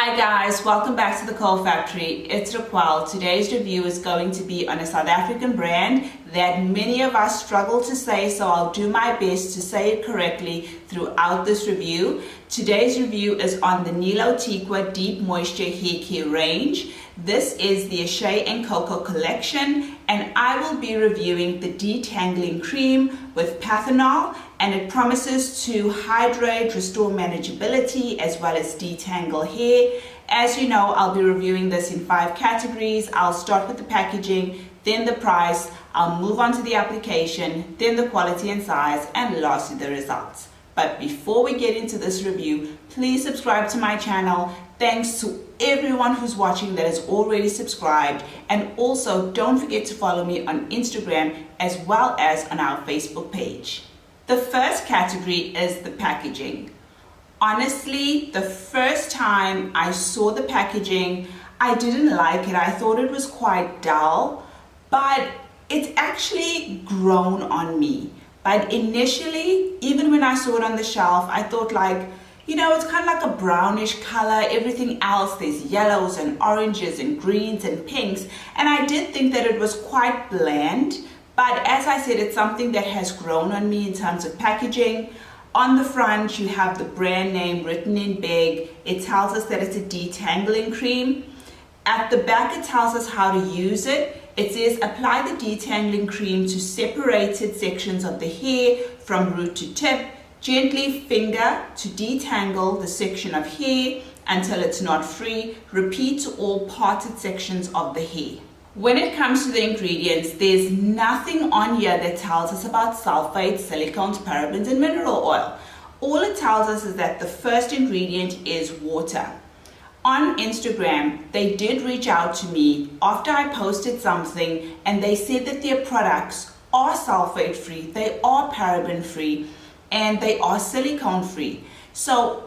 Hi guys, welcome back to the Coal Factory. It's Raquel. Today's review is going to be on a South African brand that many of us struggle to say, so I'll do my best to say it correctly throughout this review. Today's review is on the Nilotiqa Deep Moisture Hair Care range. This is the Shea and Coco collection, and I will be reviewing the detangling cream with panthenol, and it promises to hydrate, restore manageability, as well as detangle hair. As you know, I'll be reviewing this in 5 categories. I'll start with the packaging, then the price, I'll move on to the application, then the quality and size, and lastly the results. But before we get into this review, please subscribe to my channel. Thanks to everyone who's watching that is already subscribed, and also don't forget to follow me on Instagram as well as on our Facebook page. The first category is the packaging. Honestly, the first time I saw the packaging, I didn't like it. I thought it was quite dull, but it's actually grown on me. But initially, even when I saw it on the shelf, I thought it's kind of like a brownish color. Everything else, there's yellows and oranges and greens and pinks. And I did think that it was quite bland. But as I said, it's something that has grown on me in terms of packaging. On the front, you have the brand name written in big. It tells us that it's a detangling cream. At the back, it tells us how to use it. It says apply the detangling cream to separated sections of the hair from root to tip. Gently finger to detangle the section of hair until it's not free. Repeat to all parted sections of the hair. When it comes to the ingredients, there's nothing on here that tells us about sulphate, silicones, parabens, and mineral oil. All it tells us is that the first ingredient is water. On Instagram, they did reach out to me after I posted something, and they said that their products are sulphate free, they are paraben free, and they are silicone free. So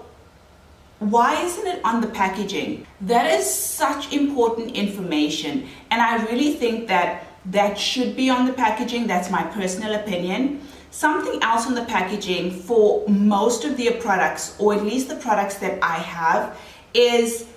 why isn't it on the packaging? That is such important information, and I really think that that should be on the packaging. That's my personal opinion. Something else on the packaging for most of their products, or at least the products that I have, is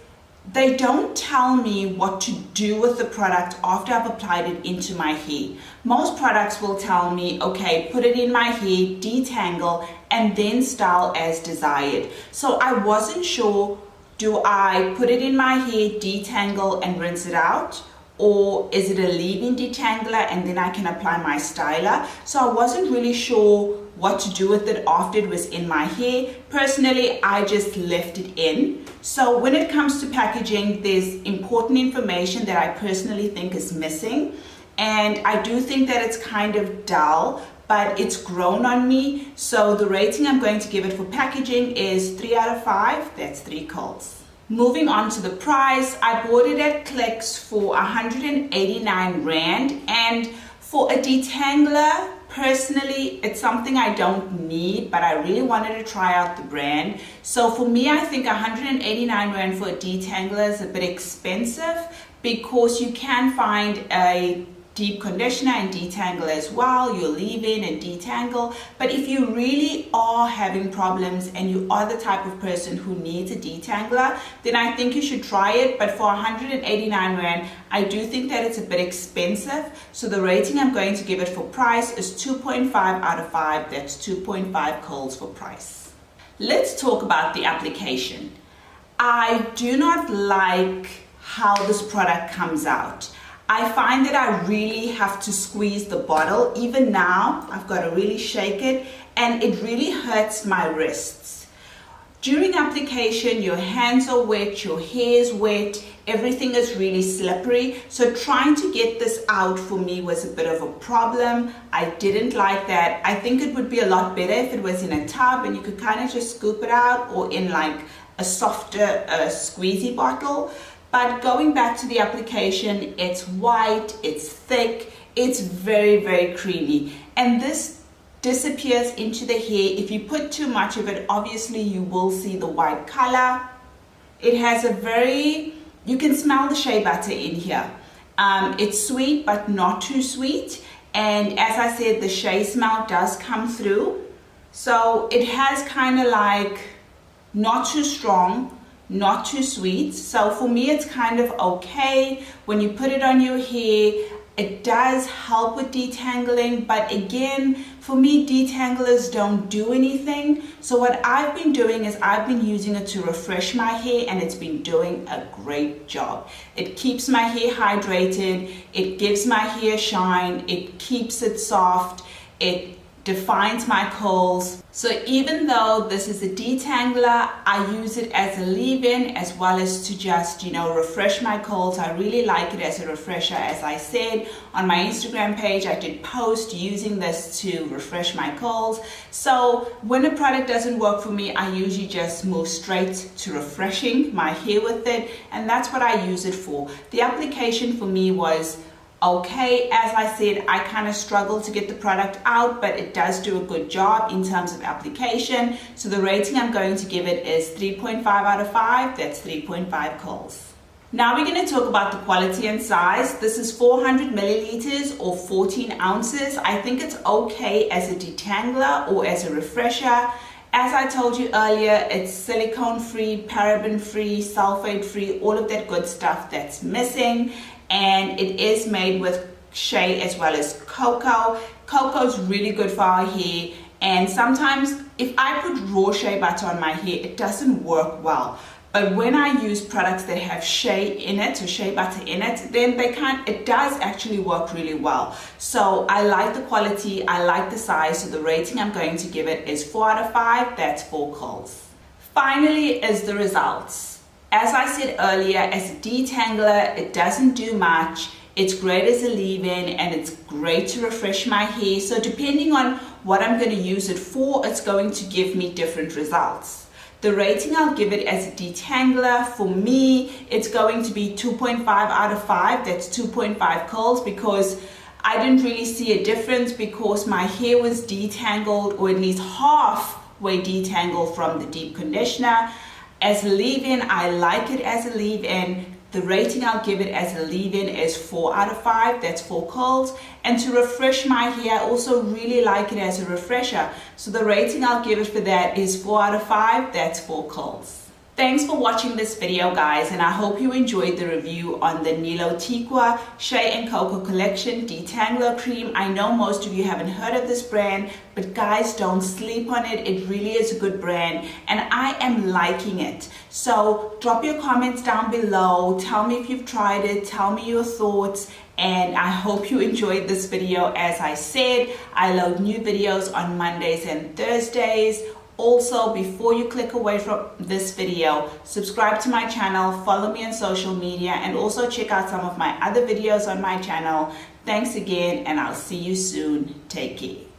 they don't tell me what to do with the product after I've applied it into my hair. Most products will tell me, okay, put it in my hair, detangle, and then style as desired. So I wasn't sure, do I put it in my hair, detangle, and rinse it out? Or is it a leave-in detangler and then I can apply my styler? So I wasn't really sure what to do with it after it was in my hair. Personally, I just left it in. So when it comes to packaging, there's important information that I personally think is missing. And I do think that it's kind of dull, but it's grown on me. So the rating I'm going to give it for packaging is 3 out of 5. That's 3 coals. Moving on to the price, I bought it at Clicks for 189 Rand, and for a detangler, personally, it's something I don't need, but I really wanted to try out the brand. So for me, I think 189 Rand for a detangler is a bit expensive, because you can find a deep conditioner and detangle as well. You'll leave in and detangle. But if you really are having problems and you are the type of person who needs a detangler, then I think you should try it. But for 189 Rand, I do think that it's a bit expensive. So the rating I'm going to give it for price is 2.5 out of 5. That's 2.5 coals for price. Let's talk about the application. I do not like how this product comes out. I find that I really have to squeeze the bottle. Even now, I've got to really shake it, and it really hurts my wrists. During application, your hands are wet, your hair is wet, everything is really slippery. So trying to get this out for me was a bit of a problem. I didn't like that. I think it would be a lot better if it was in a tub and you could kind of just scoop it out, or in like a softer squeezy bottle. But going back to the application, it's white, it's thick, it's very, very creamy. And this disappears into the hair. If you put too much of it, obviously you will see the white color. It has you can smell the shea butter in here. It's sweet, but not too sweet. And as I said, the shea smell does come through. So it has kind of like not too strong, not too sweet. So for me, it's kind of okay. When you put it on your hair, it does help with detangling, but again, for me, detanglers don't do anything. So what I've been doing is I've been using it to refresh my hair, and it's been doing a great job. It keeps my hair hydrated, it gives my hair shine, it keeps it soft, it defines my curls. So even though this is a detangler, I use it as a leave-in as well as to just, refresh my curls. I really like it as a refresher. As I said on my Instagram page, I did post using this to refresh my curls. So when a product doesn't work for me, I usually just move straight to refreshing my hair with it, and that's what I use it for. The application for me was okay. As I said, I kind of struggle to get the product out, but it does do a good job in terms of application. So the rating I'm going to give it is 3.5 out of 5. That's 3.5 curls. Now we're going to talk about the quality and size. This is 400 milliliters or 14 ounces. I think it's okay as a detangler or as a refresher. As I told you earlier, it's silicone free, paraben free, sulphate free, all of that good stuff that's missing. And it is made with Shea as well as Coco. Coco's really good for our hair, and sometimes if I put raw shea butter on my hair, it doesn't work well. But when I use products that have shea in it, or shea butter in it, then it does actually work really well. So I like the quality, I like the size, so the rating I'm going to give it is 4 out of 5, that's 4 curls. Finally is the results. As I said earlier, as a detangler, it doesn't do much. It's great as a leave-in, and it's great to refresh my hair. So depending on what I'm going to use it for, it's going to give me different results. The rating I'll give it as a detangler, for me, it's going to be 2.5 out of 5. That's 2.5 curls, because I didn't really see a difference because my hair was detangled, or at least halfway detangled from the deep conditioner. As a leave-in, I like it as a leave-in. The rating I'll give it as a leave-in is 4 out of 5. That's 4 curls. And to refresh my hair, I also really like it as a refresher. So the rating I'll give it for that is 4 out of 5. That's 4 curls. Thanks for watching this video, guys, and I hope you enjoyed the review on the Nilotiqa Shea and Coco Collection Detangler Cream. I know most of you haven't heard of this brand, but guys, don't sleep on it. It really is a good brand, and I am liking it. So drop your comments down below. Tell me if you've tried it. Tell me your thoughts. And I hope you enjoyed this video. As I said, I load new videos on Mondays and Thursdays. Also, before you click away from this video, subscribe to my channel, follow me on social media, and also check out some of my other videos on my channel. Thanks again, and I'll see you soon. Take care.